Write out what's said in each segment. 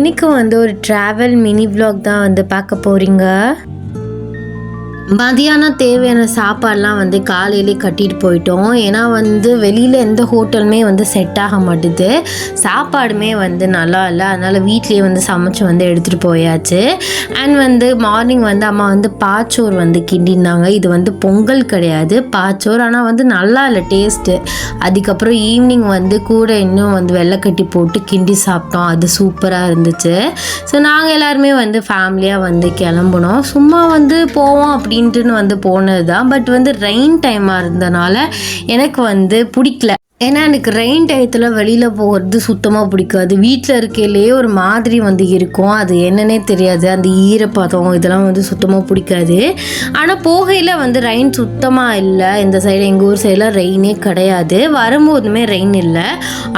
இன்னைக்கு வந்து ஒரு ட்ராவல் மினி vlog தான் வந்து பார்க்க போகிறீங்க. மதியானம் தேவையான சாப்பாடெலாம் வந்து காலையிலே கட்டிட்டு போயிட்டோம். ஏன்னா வந்து வெளியில் எந்த ஹோட்டலுமே வந்து செட் ஆக மாட்டுது, சாப்பாடுமே வந்து நல்லா இல்லை. அதனால் வீட்லேயே வந்து சமைச்சு வந்து எடுத்துகிட்டு போயாச்சு. அண்ட் வந்து மார்னிங் வந்து அம்மா வந்து பாச்சோறு வந்து கிண்டினாங்க. இது வந்து பொங்கல் கிடையாது, பாச்சோறு. ஆனால் வந்து நல்லா இல்லை டேஸ்ட்டு. அதுக்கப்புறம் ஈவினிங் வந்து கூட இன்னும் வந்து வெள்ளைக்கட்டி போட்டு கிண்டி சாப்பிட்டோம். அது சூப்பராக இருந்துச்சு. ஸோ நாங்கள் எல்லாருமே வந்து ஃபேமிலியாக வந்து கிளம்புனோம். சும்மா வந்து போவோம் அப்படின்ட்டுன்னு வந்து போனது தான். பட் வந்து ரெயின் டைமாக இருந்தனால எனக்கு வந்து பிடிக்கல. ஏன்னா எனக்கு ரெயின் டயத்தில் வெளியில் போகிறது சுத்தமாக பிடிக்காது. வீட்டில் இருக்கையிலே ஒரு மாதிரி வந்து இருக்கும், அது என்னன்னே தெரியாது. அந்த ஈரப்பதம் இதெல்லாம் வந்து சுத்தமாக பிடிக்காது. ஆனால் போகையில் வந்து ரெயின் சுத்தமாக இல்லை. இந்த சைடு எங்கள் ஊர் சைடில் ரெயினே கிடையாது, வரும்போதுமே ரெயின் இல்லை.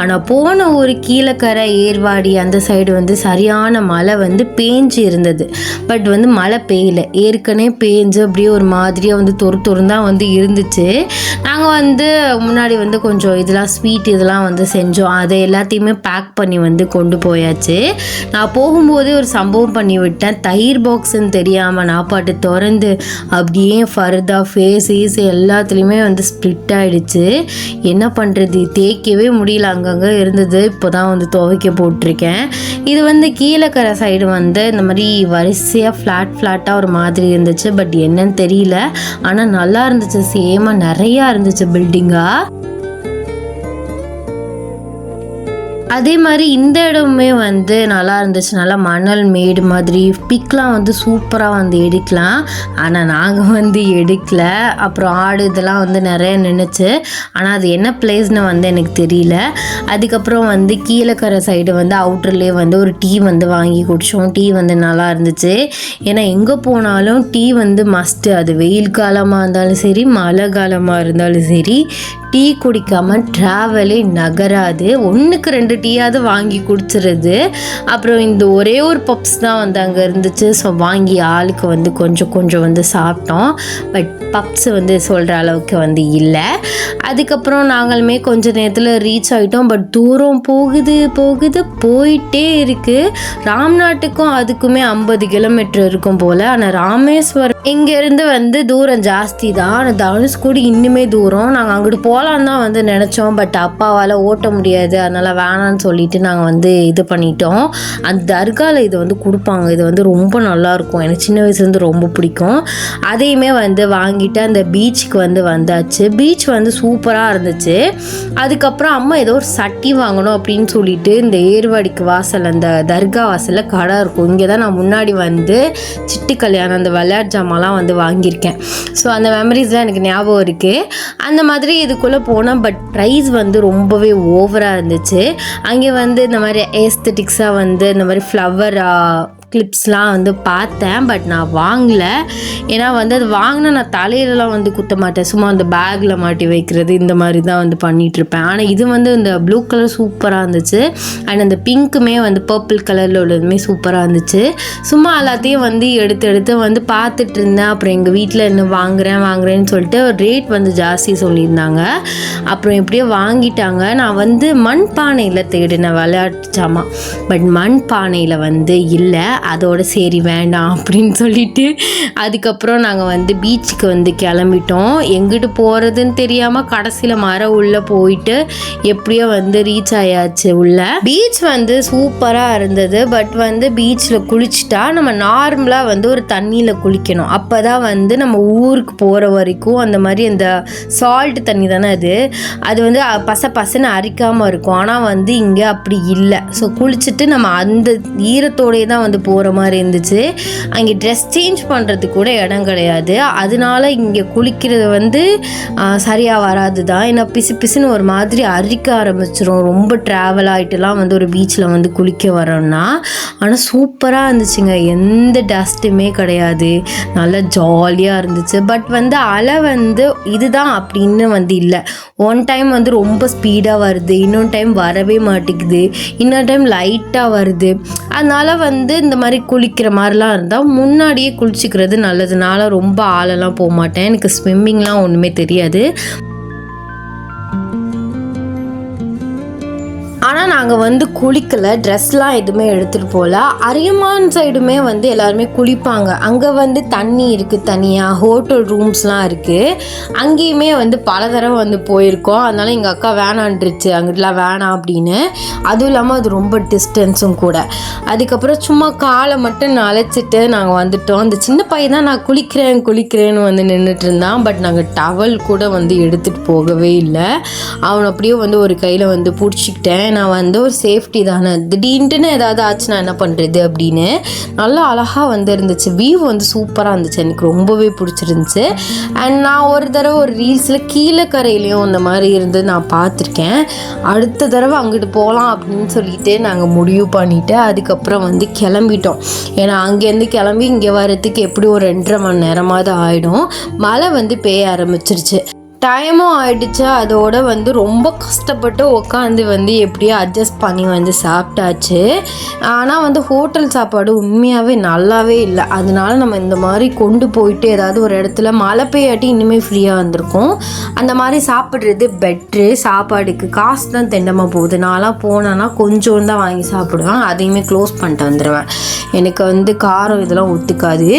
ஆனால் போன ஒரு கீழக்கரை ஏர்வாடி அந்த சைடு வந்து சரியான மழை வந்து பேஞ்சு இருந்தது. பட் வந்து மழை பெய்யல, ஏற்கனவே பேஞ்சு அப்படியே ஒரு மாதிரியாக வந்து தொறுதான் வந்து இருந்துச்சு. நாங்கள் வந்து முன்னாடி வந்து கொஞ்சம் இதெல்லாம் ஸ்வீட் இதெல்லாம் வந்து செஞ்சோம். அதை எல்லாத்தையுமே பேக் பண்ணி வந்து கொண்டு போயாச்சு. நான் போகும்போதே ஒரு சம்பவம் பண்ணி விட்டேன். தயிர் பாக்ஸுன்னு தெரியாமல் நான் பாட்டு திறந்து அப்படியே ஃபர்தா ஃபேஸ் எல்லாத்துலேயுமே வந்து ஸ்ப்ளிட் ஆகிடுச்சு. என்ன பண்ணுறது, தேய்க்கவே முடியல, அங்கங்கே இருந்தது. இப்போ தான் வந்து துவைக்க போட்டிருக்கேன். இது வந்து கீழக்கரை சைடு வந்து இந்த மாதிரி வரிசையாக ஃப்ளாட்டாக ஒரு மாதிரி இருந்துச்சு. பட் என்னன்னு தெரியல, ஆனால் நல்லா இருந்துச்சு. சேமாக நிறையா இருந்துச்சு பில்டிங்காக. அதே மாதிரி இந்த இடமுமே வந்து நல்லா இருந்துச்சு. நல்லா மணல் மேடு மாதிரி பிக்லாம் வந்து சூப்பராக வந்து எடுக்கலாம். ஆனால் நாங்கள் வந்து எடுக்கல. அப்புறம் ஆடு இதெல்லாம் வந்து நிறைய நின்றுச்சு. ஆனால் அது என்ன பிளேஸ்னு வந்து எனக்கு தெரியல. அதுக்கப்புறம் வந்து கீழக்கரை சைடு வந்து அவுட்டர்லேயே வந்து ஒரு டீ வந்து வாங்கி குடித்தோம். டீ வந்து நல்லா இருந்துச்சு. ஏன்னா எங்கே போனாலும் டீ வந்து மஸ்ட்டு. அது வெயில் காலமாக இருந்தாலும் சரி, மழை காலமாக இருந்தாலும் சரி, டீ குடிக்காமல் ட்ராவலே நகராது. 1க்கு 2 டீயாவது வாங்கி குடிச்சிருது. அப்புறம் இந்த ஒரே ஒரு பப்ஸ் தான் வந்து அங்கே இருந்துச்சு. ஸோ வாங்கி ஆளுக்கு வந்து கொஞ்சம் வந்து சாப்பிட்டோம். பட் பப்ஸ் வந்து சொல்கிற அளவுக்கு வந்து இல்லை. அதுக்கப்புறம் நாங்களுமே கொஞ்ச நேரத்தில் ரீச் ஆகிட்டோம். பட் தூரம் போயிட்டே இருக்குது. ராம்நாட்டுக்கும் அதுக்குமே 50 கிலோமீட்டர் இருக்கும் போல். ஆனால் ராமேஸ்வரம் இங்கேருந்து வந்து தூரம் ஜாஸ்தி தான். ஆனால் தனுஷ்கோடி இன்னுமே தூரம். நாங்கள் அங்கிட்டு போகலான்னு தான் வந்து நினச்சோம். பட் அப்பாவால் ஓட்ட முடியாது, அதனால் வேணான்னு சொல்லிட்டு நாங்கள் வந்து இது பண்ணிட்டோம். அந்த தர்காவில் இது வந்து கொடுப்பாங்க. இது வந்து ரொம்ப நல்லாயிருக்கும். எனக்கு சின்ன வயசுலேருந்து ரொம்ப பிடிக்கும். அதையுமே வந்து வாங்கிட்டு அந்த பீச்சுக்கு வந்து வந்தாச்சு. பீச் வந்து சூப்பராக இருந்துச்சு. அதுக்கப்புறம் அம்மா ஏதோ ஒரு சட்டி வாங்கணும் அப்படின்னு சொல்லிட்டு இந்த ஏர்வாடிக்கு வாசல், அந்த தர்கா வாசலில் கடை இருக்கும். இங்கே தான் நான் முன்னாடி வந்து சிட்டு கல்யாணம் அந்த விளையாட்டு ஜாமான்லாம் வந்து வாங்கியிருக்கேன். ஸோ அந்த மெமரிஸ்லாம் எனக்கு ஞாபகம் இருக்குது. அந்த மாதிரி இதுக்குள்ளே போனோம். பட் ப்ரைஸ் வந்து ரொம்பவே ஓவராக இருந்துச்சு. அங்கே வந்து இந்த மாதிரி ஏஸ்தட்டிக்ஸாக வந்து இந்த மாதிரி ஃப்ளவர் கிளிப்ஸ்லாம் வந்து பார்த்தேன். பட் நான் வாங்கலை. ஏன்னா வந்து அது வாங்கினா நான் தலையிலலாம் வந்து குத்த மாட்டேன், சும்மா அந்த பேக்கில் மாட்டி வைக்கிறது இந்த மாதிரி தான் வந்து பண்ணிகிட்ருப்பேன். ஆனால் இது வந்து இந்த ப்ளூ கலர் சூப்பராக இருந்துச்சு. அண்ட் அந்த பிங்க்குமே வந்து பர்பிள் கலரில் உள்ளதுமே சூப்பராக இருந்துச்சு. சும்மா எல்லாத்தையும் வந்து எடுத்து வந்து பார்த்துட்டு இருந்தேன். அப்புறம் எங்கள் வீட்டில் என்ன வாங்குறேன்னு சொல்லிட்டு ரேட் வந்து ஜாஸ்தி சொல்லியிருந்தாங்க. அப்புறம் எப்படியோ வாங்கிட்டாங்க. நான் வந்து மண் பானையில் தேடினேன் விளையாட்டு ஜாமான். பட் மண் பானையில் வந்து இல்லை. அதோட சரி வேண்டாம் அப்படின்னு சொல்லிட்டு அதுக்கப்புறம் நாங்கள் வந்து பீச்சுக்கு வந்து கிளம்பிட்டோம். எங்கிட்டு போகிறதுன்னு தெரியாமல் கடைசியில் மரம் உள்ளே போயிட்டு எப்படியோ வந்து ரீச் ஆயாச்சு. உள்ள பீச் வந்து சூப்பராக இருந்தது. பட் வந்து பீச்சில் குளிச்சுட்டா நம்ம நார்மலாக வந்து ஒரு தண்ணியில் குளிக்கணும். அப்போ தான் வந்து நம்ம ஊருக்கு போகிற வரைக்கும் அந்த மாதிரி அந்த சால்ட் தண்ணி தானே அது வந்து பசன்னு அரிக்காமல் இருக்கும். ஆனால் வந்து இங்கே அப்படி இல்லை. ஸோ குளிச்சுட்டு நம்ம அந்த ஈரத்தோடையே தான் வந்து போகிற மாதிரி இருந்துச்சு. அங்கே ட்ரெஸ் சேஞ்ச் பண்ணுறதுக்கு கூட இடம் கிடையாது. அதனால இங்கே குளிக்கிறது வந்து சரியாக வராது தான். ஏன்னா பிசுன்னு ஒரு மாதிரி அரிக்க ஆரம்பிச்சிடும். ரொம்ப ட்ராவல் ஆகிட்டுலாம் வந்து ஒரு பீச்சில் வந்து குளிக்க வரோன்னா. ஆனால் சூப்பராக இருந்துச்சுங்க, எந்த டஸ்ட்டுமே கிடையாது, நல்லா ஜாலியாக இருந்துச்சு. பட் வந்து அலை வந்து இதுதான் அப்படின்னு வந்து இல்லை. ஒன் டைம் வந்து ரொம்ப ஸ்பீடாக வருது, இன்னொரு டைம் வரவே மாட்டேங்குது, இன்னொரு டைம் லைட்டாக வருது. அதனால் வந்து இந்த மாதிரி குளிக்கிற மாதிரிலாம் இருந்தால் முன்னாடியே குளிச்சிக்கிறது நல்லதுனால ரொம்ப ஆழெல்லாம் போக மாட்டேன். எனக்கு ஸ்விம்மிங்லாம் ஒன்றுமே தெரியாது. ஆனால் நாங்கள் வந்து குளிக்கலை, ட்ரெஸ்லாம் எதுவுமே எடுத்துகிட்டு போகல. அரியமான் சைடுமே வந்து எல்லாருமே குளிப்பாங்க. அங்கே வந்து தண்ணி இருக்குது, தனியாக ஹோட்டல் ரூம்ஸ்லாம் இருக்குது. அங்கேயுமே வந்து பல தடவை வந்து போயிருக்கோம். அதனால் எங்கள் அக்கா வேணான்றுச்சு, அங்கிட்டலாம் வேணாம் அப்படின்னு. அதுவும் இல்லாமல் அது ரொம்ப டிஸ்டன்ஸும் கூட. அதுக்கப்புறம் சும்மா காலை மட்டும் நனைச்சிட்டு நாங்கள் வந்துட்டோம். அந்த சின்ன பையன் தான் நான் குளிக்கிறேன்னு வந்து நின்றுட்டு இருந்தான். பட் நாங்கள் டவல் கூட வந்து எடுத்துகிட்டு போகவே இல்லை. அவன் அப்படியே வந்து ஒரு கையில் வந்து பிடிச்சிக்கிட்டேன். நான் வந்து ஒரு சேஃப்டி தானே, திடீர்னுட்டுன்னு ஏதாவது ஆச்சுன்னா என்ன பண்ணுறது அப்படின்னு. நல்லா அழகாக வந்து இருந்துச்சு. வியூ வந்து சூப்பராக இருந்துச்சு, எனக்கு ரொம்பவே பிடிச்சிருந்துச்சு. அண்ட் நான் ஒரு தடவை ஒரு ரீல்ஸில் கீழக்கரையிலையும் இந்த மாதிரி இருந்து நான் பார்த்துருக்கேன். அடுத்த தடவை அங்கிட்டு போகலாம் அப்படின்னு சொல்லிட்டு நாங்கள் முடிவு பண்ணிவிட்டு அதுக்கப்புறம் வந்து கிளம்பிட்டோம். ஏன்னா அங்கேருந்து கிளம்பி இங்கே வர்றதுக்கு எப்படி ஒரு 2.5 மணி நேரமாவது ஆகிடும். மழை வந்து பெய்ய ஆரம்பிச்சிருச்சு. டைமும் ஆகிடுச்சு. அதோடு வந்து ரொம்ப கஷ்டப்பட்டு உட்காந்து வந்து எப்படியோ அட்ஜஸ்ட் பண்ணி வந்து சாப்பிட்டாச்சு. ஆனால் வந்து ஹோட்டல் சாப்பாடு உண்மையாகவே நல்லாவே இல்லை. அதனால நம்ம இந்த மாதிரி கொண்டு போயிட்டு ஏதாவது ஒரு இடத்துல மழை பெய்யாட்டி இன்னுமே ஃப்ரீயாக வந்திருக்கும், அந்த மாதிரி சாப்பிட்றது பெட்ரு. சாப்பாடுக்கு காசு தான் தெண்டமாக போகுது. நான்லாம் போனேன்னா கொஞ்சோண்டு தான் வாங்கி சாப்பிடுவேன், அதையுமே க்ளோஸ் பண்ணிட்டு வந்துடுவேன். எனக்கு வந்து காரம் இதெல்லாம் ஒத்துக்காது.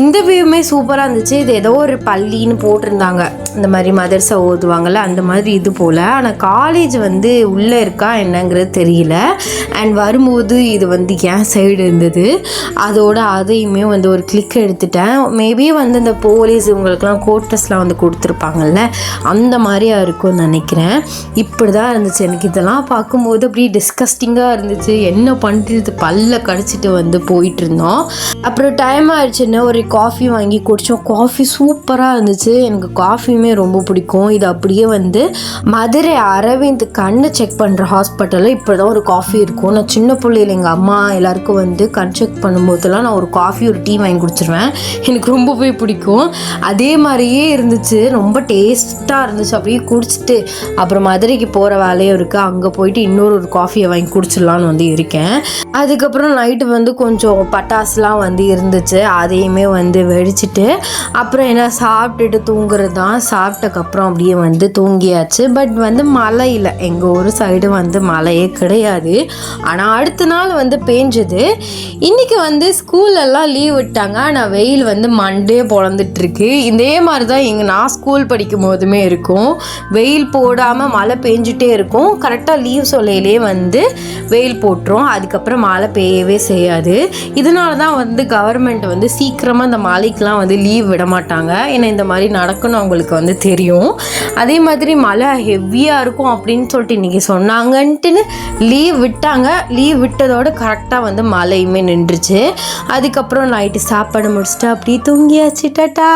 இந்த வியூமே சூப்பராக இருந்துச்சு. இது ஏதோ ஒரு பள்ளின்னு போட்டிருந்தாங்க, இந்த மாதிரி மதர்ஸை ஓதுவாங்கள்ல அந்த மாதிரி இது போல். ஆனால் காலேஜ் வந்து உள்ளே இருக்கா என்னங்கிறது தெரியல. அண்ட் வரும்போது இது வந்து என் சைடு இருந்தது. அதையுமே வந்து ஒரு கிளிக் எடுத்துட்டேன். மேபி வந்து இந்த போலீஸ் இவங்களுக்குலாம் கோட்டஸ்லாம் வந்து கொடுத்துருப்பாங்கல்ல, அந்த மாதிரியா இருக்கும்னு நினைக்கிறேன். இப்படி தான் இருந்துச்சு. எனக்கு இதெல்லாம் பார்க்கும்போது அப்படியே டிஸ்கஸ்டிங்காக இருந்துச்சு. என்ன பண்ணுறது, பல்ல கடிச்சிட்டு வந்து போயிட்டு இருந்தோம். அப்புறம் டைம் ஆயிடுச்சுன்னு ஒரு காஃபி வாங்கி குடித்தோம். காஃபி சூப்பராக இருந்துச்சு. எனக்கு காஃபியுமே ரொம்ப பிடிக்கும். இது அப்படியே வந்து மதுரை அரவிந்த் கண்ணு செக் பண்ணுற ஹாஸ்பிட்டலில் இப்படி தான் ஒரு காஃபி இருக்கும். நான் சின்ன பிள்ளையில் எங்கள் அம்மா எல்லாருக்கும் வந்து கண் செக் பண்ணும்போதெல்லாம் நான் ஒரு காஃபி ஒரு டீ வாங்கி குடிச்சிருவேன். எனக்கு ரொம்பவே பிடிக்கும். அதே மாதிரியே இருந்துச்சு, ரொம்ப டேஸ்ட்டாக இருந்துச்சு. அப்படியே குடிச்சிட்டு அப்புறம் மதுரைக்கு போகிற வேலையும் இருக்குது, அங்கே போயிட்டு இன்னொரு காஃபியை வாங்கி குடிச்சிடலான்னு வந்து இருக்கேன். அதுக்கப்புறம் நைட்டு வந்து கொஞ்சம் பட்டாசுலாம் வந்து இருந்துச்சு, அதையுமே வந்து வெடிச்சிட்டு அப்புறம் என்ன சாப்பிட்டுட்டு தூங்குறது தான். சாப்பிட்டக்கப்புறம் அப்படியே வந்து தூங்கியாச்சு. பட் வந்து மழை இல்லை, எங்கள் ஊர் சைடு வந்து மழையே கிடையாது. ஆனால் அடுத்த நாள் வந்து பேஞ்சுது. இன்றைக்கி வந்து ஸ்கூலெல்லாம் லீவ் விட்டாங்க. ஆனால் வெயில் வந்து மண்டே பொழந்துட்டுருக்கு. இதே மாதிரி தான் நான் ஸ்கூல் படிக்கும் போதுமே இருக்கும். வெயில் போடாமல் மழை பெஞ்சிட்டே இருக்கும். கரெக்டாக லீவ் சொல்லையிலே வந்து வெயில் போட்டுரும். அதுக்கப்புறம் மழை பெய்யவே செய்யாது. இதனால தான் வந்து கவர்மெண்ட் வந்து சீக்கிரமாக இந்த மழைக்கெலாம் வந்து லீவ் விட மாட்டாங்க. ஏன்னா இந்த மாதிரி நடக்கணும் அவங்களுக்கு வந்து தெரியும். அதே மாதிரி மழை ஹெவியாக இருக்கும் அப்படின்னு சொல்லிட்டு இன்றைக்கி சொன்னாங்கன்ட்டுன்னு லீவ் விட்டாங்க. லீவ் விட்டதோடு கரெக்டாக வந்து மழையுமே நின்றுச்சு. அதுக்கப்புறம் நைட்டு சாப்பாடு முடிச்சுட்டு அப்படியே தூங்கியாச்சு. டாடா.